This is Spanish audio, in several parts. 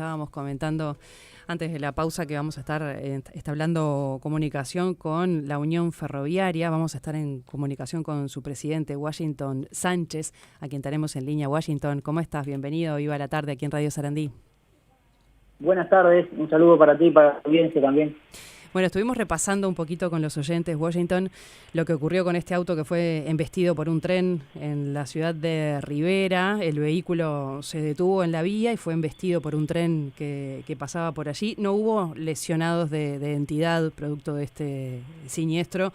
Estábamos comentando antes de la pausa que vamos a estar establando comunicación con la Unión Ferroviaria. Vamos a estar en comunicación con su presidente, Washington Sánchez, a quien tenemos en línea. Washington, ¿cómo estás? Bienvenido. Viva la tarde aquí en Radio Sarandí. Buenas tardes, un saludo para ti y para la audiencia también. Bueno, estuvimos repasando un poquito con los oyentes, Washington, lo que ocurrió con este auto que fue embestido por un tren en la ciudad de Rivera. El vehículo se detuvo en la vía y fue embestido por un tren que pasaba por allí. No hubo lesionados de entidad producto de este siniestro,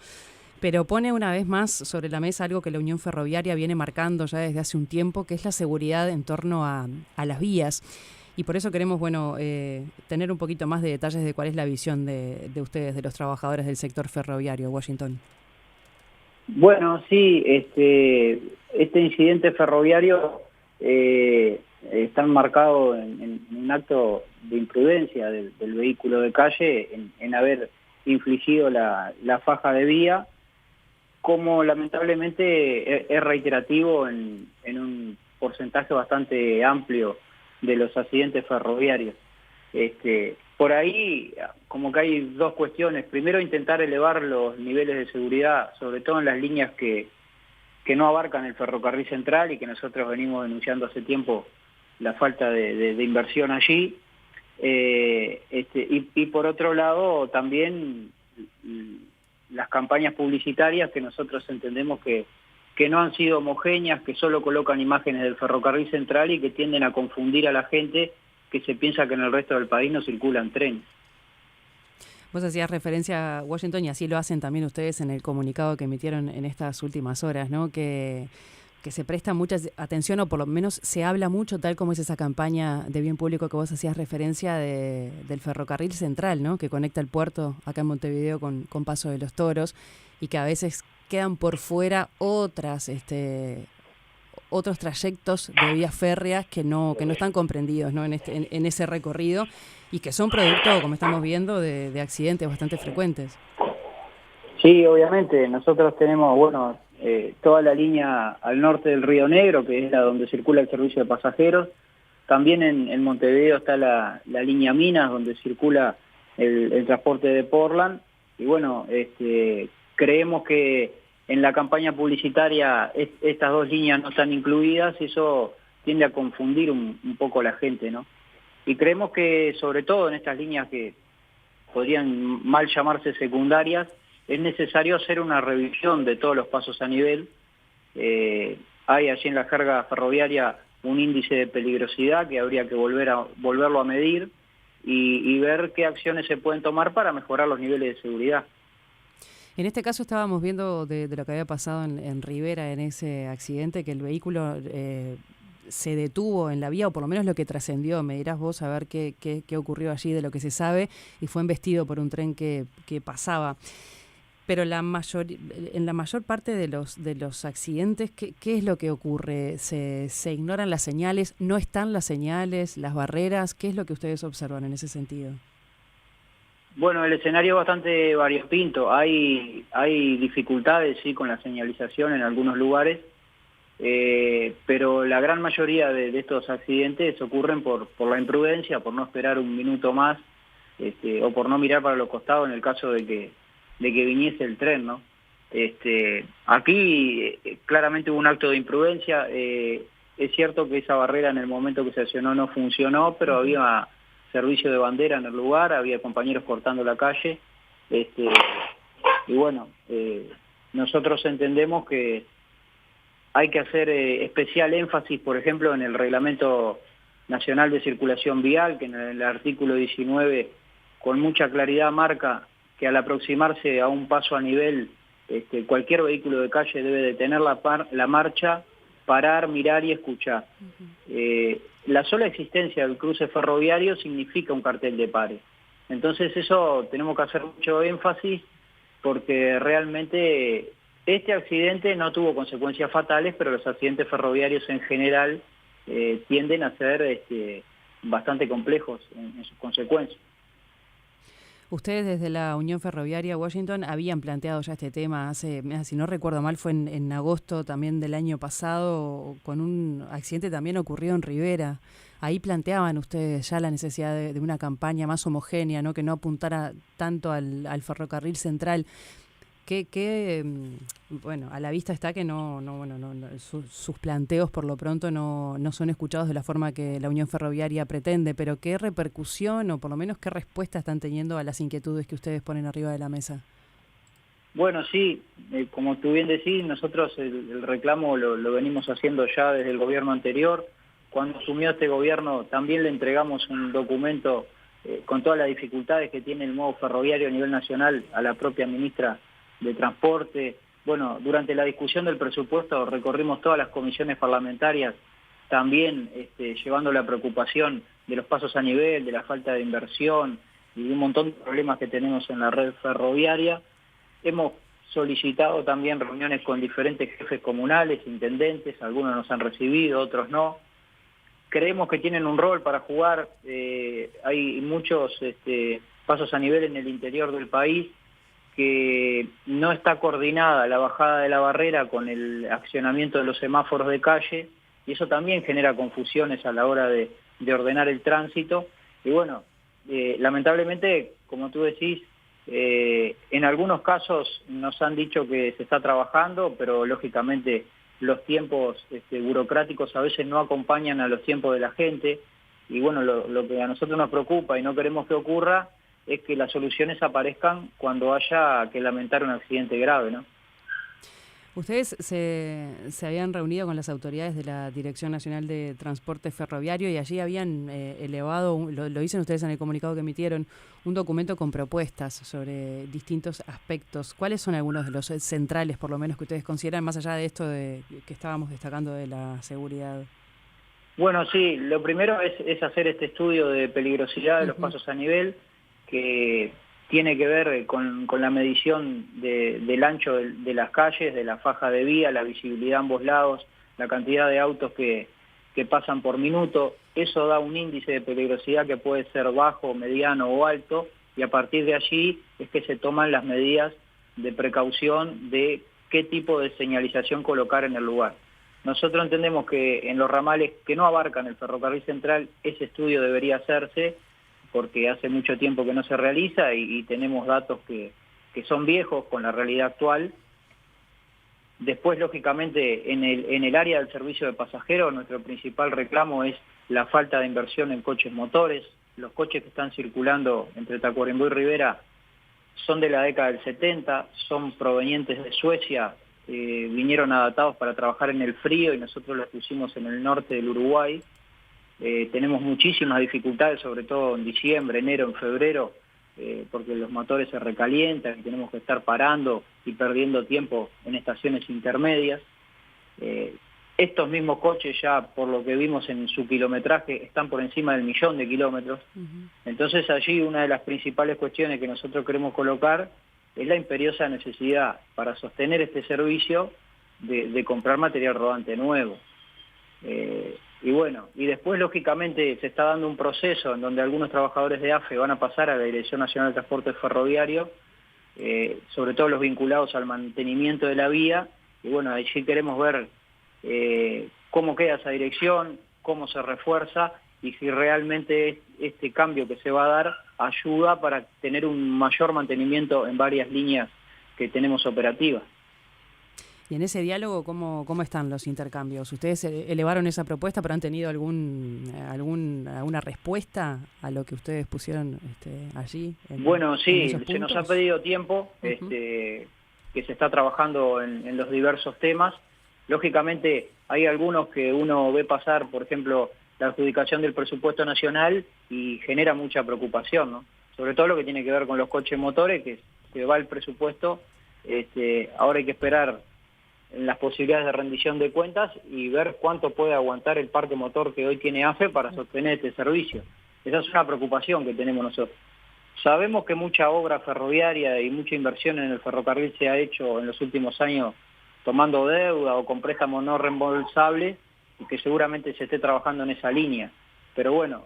pero pone una vez más sobre la mesa algo que la Unión Ferroviaria viene marcando ya desde hace un tiempo, que es la seguridad en torno a las vías. Y por eso queremos, tener un poquito más de detalles de cuál es la visión de ustedes, de los trabajadores del sector ferroviario, Washington. Bueno, sí, este incidente ferroviario está enmarcado en un acto de imprudencia del vehículo de calle en haber infligido la faja de vía, como lamentablemente es reiterativo en un porcentaje bastante amplio de los accidentes ferroviarios. Por ahí, como que hay dos cuestiones. Primero, intentar elevar los niveles de seguridad, sobre todo en las líneas que no abarcan el ferrocarril central y que nosotros venimos denunciando hace tiempo la falta de inversión allí. Y por otro lado, también las campañas publicitarias que nosotros entendemos que no han sido homogéneas, que solo colocan imágenes del ferrocarril central y que tienden a confundir a la gente que se piensa que en el resto del país no circulan trenes. Vos hacías referencia a Washington, y así lo hacen también ustedes en el comunicado que emitieron en estas últimas horas, ¿no? Que se presta mucha atención, o por lo menos se habla mucho, tal como es esa campaña de bien público que vos hacías referencia del ferrocarril central, ¿no? Que conecta el puerto acá en Montevideo con Paso de los Toros, y que a veces quedan por fuera otros trayectos de vías férreas que no están comprendidos, ¿no? en ese recorrido, y que son producto, como estamos viendo, de accidentes bastante frecuentes. Sí, obviamente. Nosotros tenemos, toda la línea al norte del Río Negro, que es la donde circula el servicio de pasajeros. También en Montevideo está la línea Minas, donde circula el transporte de Portland. Y creemos que en la campaña publicitaria estas dos líneas no están incluidas, y eso tiende a confundir un poco a la gente, ¿no? Y creemos que, sobre todo en estas líneas que podrían mal llamarse secundarias, es necesario hacer una revisión de todos los pasos a nivel. Hay allí en la jerga ferroviaria un índice de peligrosidad que habría que volverlo a medir y ver qué acciones se pueden tomar para mejorar los niveles de seguridad. En este caso estábamos viendo de lo que había pasado en Rivera, en ese accidente, que el vehículo se detuvo en la vía, o por lo menos lo que trascendió. Me dirás vos a ver qué ocurrió allí de lo que se sabe, y fue embestido por un tren que pasaba. Pero en la mayor parte de los accidentes, ¿qué es lo que ocurre? ¿Se ignoran las señales? ¿No están las señales, las barreras? ¿Qué es lo que ustedes observan en ese sentido? Bueno, el escenario es bastante variopinto. Hay dificultades, sí, con la señalización en algunos lugares, pero la gran mayoría de estos accidentes ocurren por la imprudencia, por no esperar un minuto más, o por no mirar para los costados en el caso de que viniese el tren, ¿no? Aquí claramente hubo un acto de imprudencia. Es cierto que esa barrera en el momento que se accionó no funcionó, pero había servicio de bandera en el lugar, había compañeros cortando la calle, nosotros entendemos que hay que hacer especial énfasis, por ejemplo, en el Reglamento Nacional de Circulación Vial, que en el artículo 19 con mucha claridad marca que al aproximarse a un paso a nivel, cualquier vehículo de calle debe detener la marcha, parar, mirar y escuchar. La sola existencia del cruce ferroviario significa un cartel de pare. Entonces eso tenemos que hacer mucho énfasis, porque realmente este accidente no tuvo consecuencias fatales, pero los accidentes ferroviarios en general tienden a ser bastante complejos en sus consecuencias. Ustedes desde la Unión Ferroviaria Washington habían planteado ya este tema hace, si no recuerdo mal, fue en agosto también del año pasado, con un accidente también ocurrido en Rivera. Ahí planteaban ustedes ya la necesidad de una campaña más homogénea, ¿no? Que no apuntara tanto al ferrocarril central. Bueno, a la vista está que sus planteos por lo pronto no son escuchados de la forma que la Unión Ferroviaria pretende, pero ¿qué repercusión o por lo menos qué respuesta están teniendo a las inquietudes que ustedes ponen arriba de la mesa? Bueno, sí, como tú bien decís, nosotros el reclamo lo venimos haciendo ya desde el gobierno anterior. Cuando asumió este gobierno también le entregamos un documento con todas las dificultades que tiene el modo ferroviario a nivel nacional a la propia ministra de Transporte. Bueno, durante la discusión del presupuesto recorrimos todas las comisiones parlamentarias, también llevando la preocupación de los pasos a nivel, de la falta de inversión y de un montón de problemas que tenemos en la red ferroviaria. Hemos solicitado también reuniones con diferentes jefes comunales, intendentes, algunos nos han recibido, otros no. Creemos que tienen un rol para jugar, hay muchos pasos a nivel en el interior del país, que no está coordinada la bajada de la barrera con el accionamiento de los semáforos de calle, y eso también genera confusiones a la hora de ordenar el tránsito. Y bueno, lamentablemente, como tú decís, en algunos casos nos han dicho que se está trabajando, pero lógicamente los tiempos burocráticos a veces no acompañan a los tiempos de la gente, y bueno, lo que a nosotros nos preocupa y no queremos que ocurra es que las soluciones aparezcan cuando haya que lamentar un accidente grave, ¿no? Ustedes se habían reunido con las autoridades de la Dirección Nacional de Transporte Ferroviario y allí habían elevado, lo dicen ustedes en el comunicado que emitieron, un documento con propuestas sobre distintos aspectos. ¿Cuáles son algunos de los centrales, por lo menos, que ustedes consideran, más allá de esto que estábamos destacando de la seguridad? Bueno, sí, lo primero es hacer este estudio de peligrosidad de los pasos a nivel, que tiene que ver con la medición del ancho de las calles, de la faja de vía, la visibilidad a ambos lados, la cantidad de autos que pasan por minuto. Eso da un índice de peligrosidad que puede ser bajo, mediano o alto, y a partir de allí es que se toman las medidas de precaución de qué tipo de señalización colocar en el lugar. Nosotros entendemos que en los ramales que no abarcan el ferrocarril central ese estudio debería hacerse, porque hace mucho tiempo que no se realiza y tenemos datos que son viejos con la realidad actual. Después, lógicamente, en el área del servicio de pasajeros, nuestro principal reclamo es la falta de inversión en coches motores. Los coches que están circulando entre Tacuarembó y Rivera son de la década del 70, son provenientes de Suecia, vinieron adaptados para trabajar en el frío y nosotros los pusimos en el norte del Uruguay. Tenemos muchísimas dificultades, sobre todo en diciembre, enero, en febrero, porque los motores se recalientan y tenemos que estar parando y perdiendo tiempo en estaciones intermedias. Estos mismos coches ya, por lo que vimos en su kilometraje, están por encima del 1.000.000 de kilómetros. Entonces allí una de las principales cuestiones que nosotros queremos colocar es la imperiosa necesidad para sostener este servicio de comprar material rodante nuevo. Y bueno, y después lógicamente se está dando un proceso en donde algunos trabajadores de AFE van a pasar a la Dirección Nacional de Transporte Ferroviario, sobre todo los vinculados al mantenimiento de la vía, y bueno, allí queremos ver cómo queda esa dirección, cómo se refuerza y si realmente este cambio que se va a dar ayuda para tener un mayor mantenimiento en varias líneas que tenemos operativas. Y en ese diálogo, ¿cómo están los intercambios? ¿Ustedes elevaron esa propuesta, pero han tenido alguna respuesta a lo que ustedes pusieron allí? Bueno, sí, se nos ha pedido tiempo, que se está trabajando en los diversos temas. Lógicamente, hay algunos que uno ve pasar, por ejemplo, la adjudicación del presupuesto nacional y genera mucha preocupación, ¿no? Sobre todo lo que tiene que ver con los coches motores, que va el presupuesto, ahora hay que esperar en las posibilidades de rendición de cuentas y ver cuánto puede aguantar el parque motor que hoy tiene AFE para sostener este servicio. Esa es una preocupación que tenemos nosotros. Sabemos que mucha obra ferroviaria y mucha inversión en el ferrocarril se ha hecho en los últimos años tomando deuda o con préstamos no reembolsables y que seguramente se esté trabajando en esa línea. Pero bueno,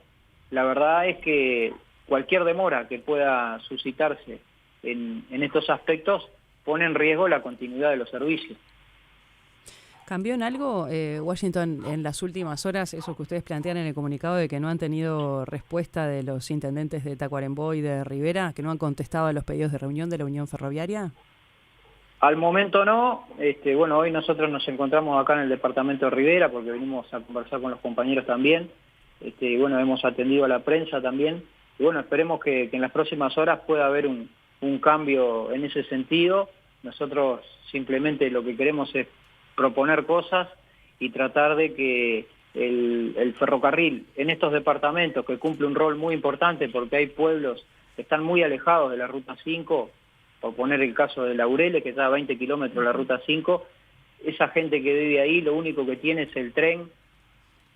la verdad es que cualquier demora que pueda suscitarse en estos aspectos pone en riesgo la continuidad de los servicios. ¿Cambió en algo, Washington, en las últimas horas, eso que ustedes plantean en el comunicado de que no han tenido respuesta de los intendentes de Tacuarembó y de Rivera, que no han contestado a los pedidos de reunión de la Unión Ferroviaria? Al momento no. Bueno, hoy nosotros nos encontramos acá en el departamento de Rivera porque venimos a conversar con los compañeros también. Y bueno, hemos atendido a la prensa también. Y bueno, esperemos que en las próximas horas pueda haber un cambio en ese sentido. Nosotros simplemente lo que queremos es proponer cosas y tratar de que el ferrocarril en estos departamentos, que cumple un rol muy importante porque hay pueblos que están muy alejados de la Ruta 5, por poner el caso de Laureles, que está a 20 kilómetros de la Ruta 5, esa gente que vive ahí lo único que tiene es el tren,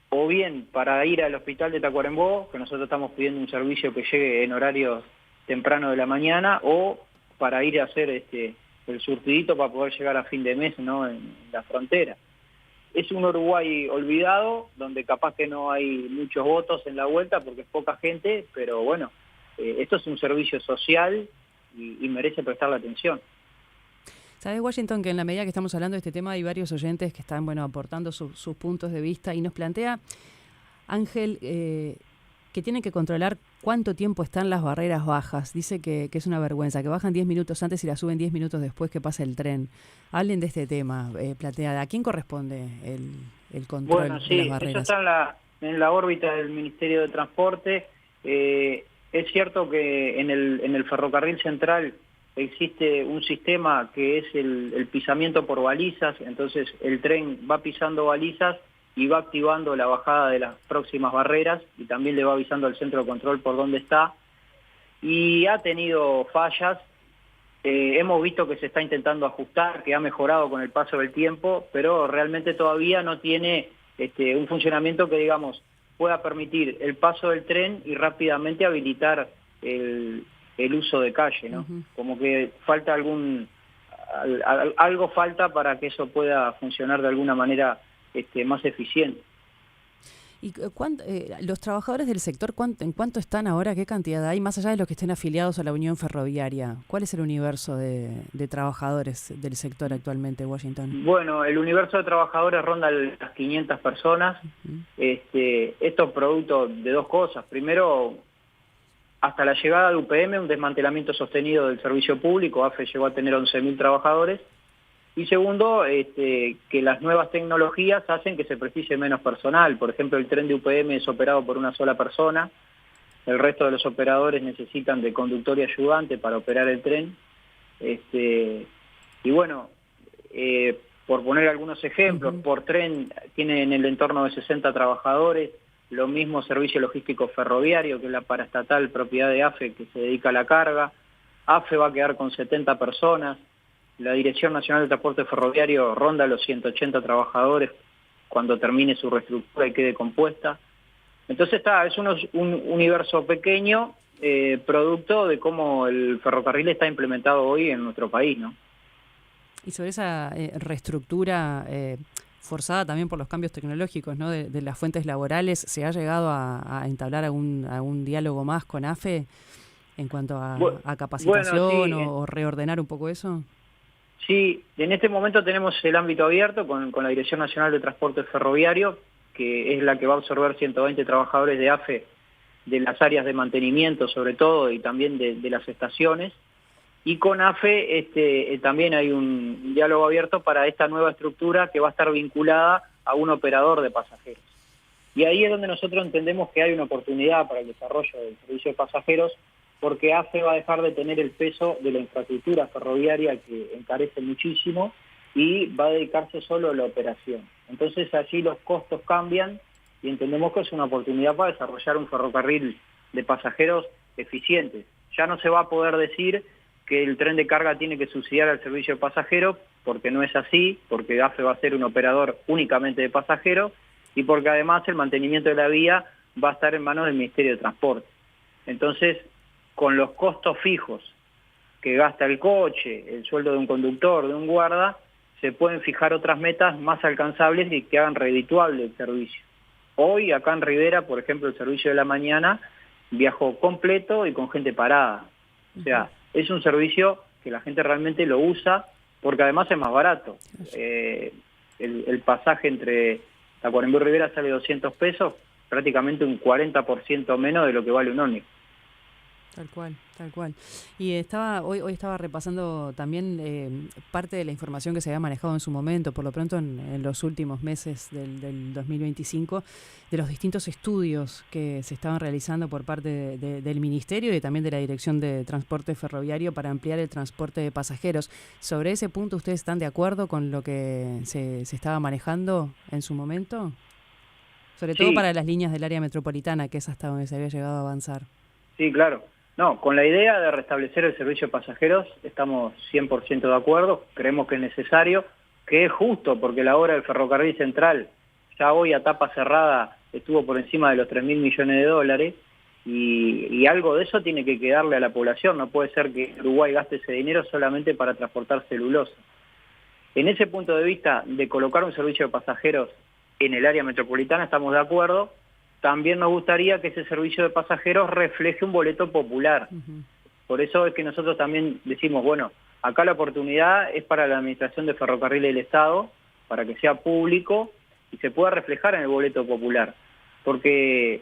o bien para ir al hospital de Tacuarembó, que nosotros estamos pidiendo un servicio que llegue en horarios temprano de la mañana, o para ir a hacer el surtidito para poder llegar a fin de mes, ¿no?, en la frontera. Es un Uruguay olvidado, donde capaz que no hay muchos votos en la vuelta porque es poca gente, pero bueno, esto es un servicio social y merece prestarle atención. Sabes, Washington, que en la medida que estamos hablando de este tema hay varios oyentes que están aportando sus puntos de vista y nos plantea Ángel que tienen que controlar cuánto tiempo están las barreras bajas. Dice que es una vergüenza, que bajan 10 minutos antes y las suben 10 minutos después que pasa el tren. Hablen de este tema, plantea, ¿a quién corresponde el control de las barreras? Eso está en la órbita del Ministerio de Transporte. Es cierto que en el ferrocarril central existe un sistema que es el pisamiento por balizas, entonces el tren va pisando balizas y va activando la bajada de las próximas barreras y también le va avisando al centro de control por dónde está. Y ha tenido fallas, hemos visto que se está intentando ajustar, que ha mejorado con el paso del tiempo, pero realmente todavía no tiene un funcionamiento que, digamos, pueda permitir el paso del tren y rápidamente habilitar el uso de calle, ¿no? Uh-huh. Como que falta algo falta para que eso pueda funcionar de alguna manera más eficiente. ¿Y los trabajadores del sector en cuánto están ahora? ¿Qué cantidad hay? Más allá de los que estén afiliados a la Unión Ferroviaria, ¿cuál es el universo de trabajadores del sector actualmente, Washington? Bueno, el universo de trabajadores ronda las 500 personas. Uh-huh. Esto es producto de dos cosas. Primero, hasta la llegada de UPM, un desmantelamiento sostenido del servicio público. AFE llegó a tener 11.000 trabajadores. Y segundo, que las nuevas tecnologías hacen que se precise menos personal. Por ejemplo, el tren de UPM es operado por una sola persona. El resto de los operadores necesitan de conductor y ayudante para operar el tren. Y bueno, por poner algunos ejemplos, uh-huh, por tren tiene en el entorno de 60 trabajadores. Lo mismo servicio logístico ferroviario, que es la paraestatal propiedad de AFE, que se dedica a la carga. AFE va a quedar con 70 personas. La Dirección Nacional de Transporte Ferroviario ronda los 180 trabajadores cuando termine su reestructura y quede compuesta. Entonces es un universo pequeño, producto de cómo el ferrocarril está implementado hoy en nuestro país, ¿no? Y sobre esa reestructura forzada también por los cambios tecnológicos, ¿no?, de las fuentes laborales, ¿se ha llegado a entablar algún diálogo más con AFE en cuanto a capacitación, bueno, sí, o reordenar un poco eso? Sí, en este momento tenemos el ámbito abierto con la Dirección Nacional de Transporte Ferroviario, que es la que va a absorber 120 trabajadores de AFE de las áreas de mantenimiento sobre todo y también de las estaciones. Y con AFE también hay un diálogo abierto para esta nueva estructura que va a estar vinculada a un operador de pasajeros. Y ahí es donde nosotros entendemos que hay una oportunidad para el desarrollo del servicio de pasajeros, porque AFE va a dejar de tener el peso de la infraestructura ferroviaria que encarece muchísimo y va a dedicarse solo a la operación. Entonces allí los costos cambian y entendemos que es una oportunidad para desarrollar un ferrocarril de pasajeros eficientes. Ya no se va a poder decir que el tren de carga tiene que subsidiar al servicio de pasajeros, porque no es así, porque AFE va a ser un operador únicamente de pasajeros y porque además el mantenimiento de la vía va a estar en manos del Ministerio de Transporte. Entonces, con los costos fijos que gasta el coche, el sueldo de un conductor, de un guarda, se pueden fijar otras metas más alcanzables y que hagan redituable el servicio. Hoy, acá en Rivera, por ejemplo, el servicio de la mañana viajó completo y con gente parada. O sea, es un servicio que la gente realmente lo usa porque además es más barato. el pasaje entre Tacuarembó y Rivera sale 200 pesos, prácticamente un 40% menos de lo que vale un ómnibus. Tal cual, tal cual. Y hoy estaba repasando también parte de la información que se había manejado en su momento, por lo pronto en los últimos meses del 2025, de los distintos estudios que se estaban realizando por parte del Ministerio y también de la Dirección de Transporte Ferroviario para ampliar el transporte de pasajeros. ¿Sobre ese punto ustedes están de acuerdo con lo que se estaba manejando en su momento? Sobre todo para las líneas del área metropolitana, que es hasta donde se había llegado a avanzar. Sí, claro. No, con la idea de restablecer el servicio de pasajeros estamos 100% de acuerdo, creemos que es necesario, que es justo, porque la obra del ferrocarril central ya hoy a tapa cerrada estuvo por encima de los 3.000 millones de dólares y algo de eso tiene que quedarle a la población, no puede ser que Uruguay gaste ese dinero solamente para transportar celulosa. En ese punto de vista de colocar un servicio de pasajeros en el área metropolitana estamos de acuerdo. También nos gustaría que ese servicio de pasajeros refleje un boleto popular. Por eso es que nosotros también decimos, bueno, acá la oportunidad es para la Administración de Ferrocarriles del Estado, para que sea público y se pueda reflejar en el boleto popular. Porque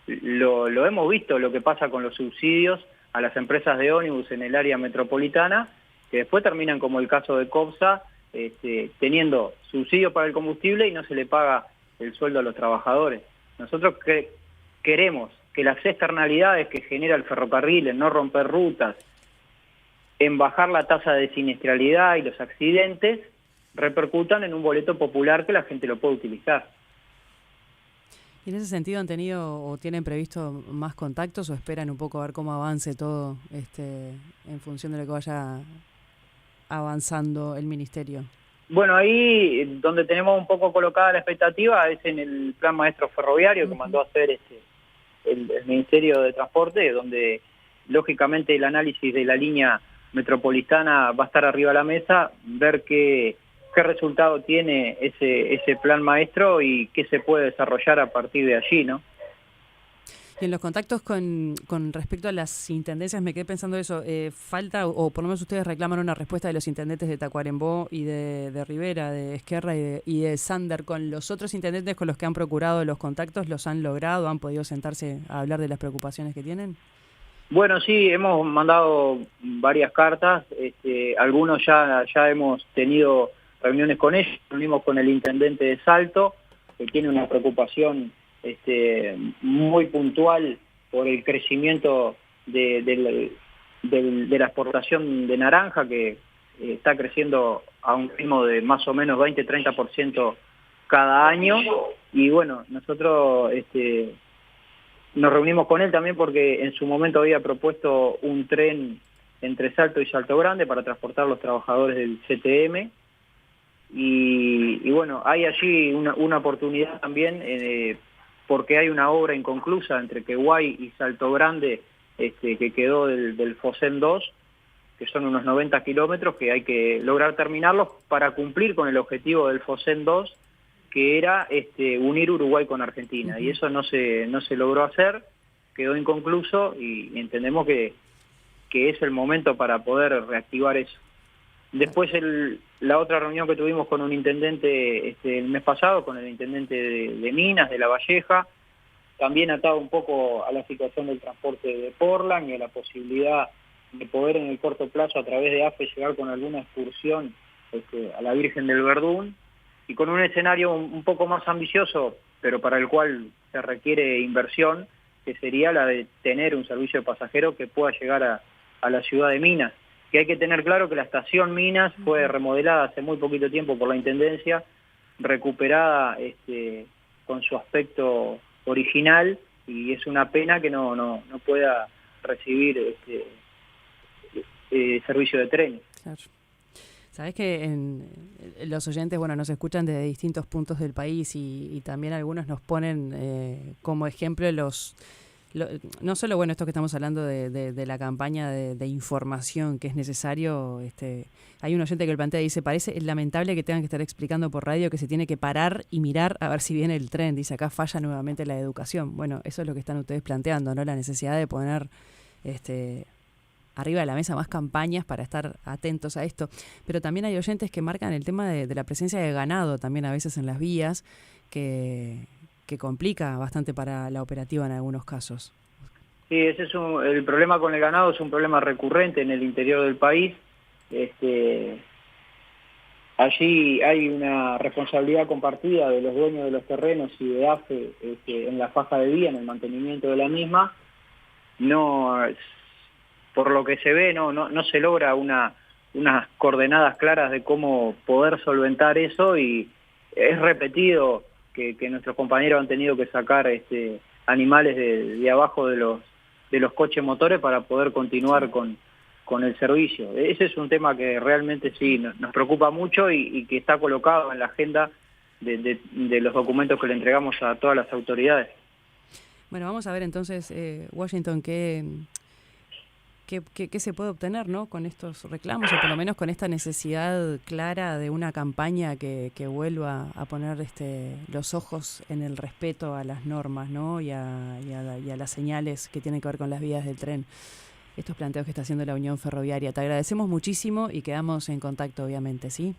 lo hemos visto, lo que pasa con los subsidios a las empresas de ómnibus en el área metropolitana, que después terminan como el caso de COPSA, teniendo subsidios para el combustible y no se le paga el sueldo a los trabajadores. Nosotros queremos que las externalidades que genera el ferrocarril en no romper rutas, en bajar la tasa de siniestralidad y los accidentes, repercutan en un boleto popular que la gente lo pueda utilizar. ¿Y en ese sentido han tenido o tienen previsto más contactos o esperan un poco a ver cómo avance todo en función de lo que vaya avanzando el Ministerio? Bueno, ahí donde tenemos un poco colocada la expectativa es en el plan maestro ferroviario que mandó a hacer el Ministerio de Transporte, donde lógicamente el análisis de la línea metropolitana va a estar arriba de la mesa, ver qué resultado tiene ese plan maestro y qué se puede desarrollar a partir de allí, ¿no? Y en los contactos con respecto a las intendencias, me quedé pensando eso, falta, o por lo menos ustedes reclaman una respuesta de los intendentes de Tacuarembó y de Rivera, de Esquerra y de Sander. ¿Con los otros intendentes con los que han procurado los contactos, los han logrado, han podido sentarse a hablar de las preocupaciones que tienen? Bueno, sí, hemos mandado varias cartas, algunos ya hemos tenido reuniones con ellos, nos reunimos con el intendente de Salto, que tiene una preocupación muy puntual por el crecimiento de la exportación de naranja, que está creciendo a un ritmo de más o menos 20-30% cada año. Y bueno, nosotros nos reunimos con él también porque en su momento había propuesto un tren entre Salto y Salto Grande para transportar los trabajadores del CTM. Y bueno, hay allí una oportunidad también porque hay una obra inconclusa entre Queguay y Salto Grande que quedó del Fosén 2, que son unos 90 kilómetros que hay que lograr terminarlos para cumplir con el objetivo del Fosén 2, que era unir Uruguay con Argentina. Y eso no se logró hacer, quedó inconcluso y entendemos que es el momento para poder reactivar eso. Después la otra reunión que tuvimos con un intendente el mes pasado, con el intendente de Minas, de La Valleja, también atado un poco a la situación del transporte de Portland y a la posibilidad de poder en el corto plazo a través de AFE llegar con alguna excursión a la Virgen del Verdún y con un escenario un poco más ambicioso, pero para el cual se requiere inversión, que sería la de tener un servicio de pasajeros que pueda llegar a la ciudad de Minas. Que hay que tener claro que la estación Minas fue remodelada hace muy poquito tiempo por la Intendencia, recuperada con su aspecto original, y es una pena que no pueda recibir servicio de tren. Claro. Sabés que los oyentes, bueno, nos escuchan desde distintos puntos del país y también algunos nos ponen como ejemplo no solo, bueno, esto que estamos hablando de la campaña de información que es necesario, hay un oyente que lo plantea y dice, parece lamentable que tengan que estar explicando por radio que se tiene que parar y mirar a ver si viene el tren. Dice, acá falla nuevamente la educación. Bueno, eso es lo que están ustedes planteando, ¿no? La necesidad de poner arriba de la mesa más campañas para estar atentos a esto. Pero también hay oyentes que marcan el tema de la presencia de ganado también a veces en las vías, que complica bastante para la operativa en algunos casos. Sí, ese es el problema con el ganado, es un problema recurrente en el interior del país. Allí hay una responsabilidad compartida de los dueños de los terrenos y de AFE en la faja de vía, en el mantenimiento de la misma. No, por lo que se ve, no se logra unas coordenadas claras de cómo poder solventar eso, y es repetido que nuestros compañeros han tenido que sacar animales de abajo de los coches motores para poder continuar con el servicio. Ese es un tema que realmente sí nos preocupa mucho y que está colocado en la agenda de los documentos que le entregamos a todas las autoridades. Bueno, vamos a ver entonces, Washington, qué se puede obtener, ¿no?, con estos reclamos, o por lo menos con esta necesidad clara de una campaña que vuelva a poner los ojos en el respeto a las normas, ¿no?, y a las señales que tienen que ver con las vías del tren. Estos planteos que está haciendo la Unión Ferroviaria. Te agradecemos muchísimo y quedamos en contacto, obviamente, ¿sí?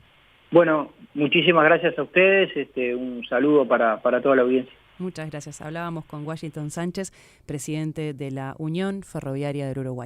Bueno, muchísimas gracias a ustedes, un saludo para toda la audiencia. Muchas gracias. Hablábamos con Washington Sánchez, presidente de la Unión Ferroviaria del Uruguay.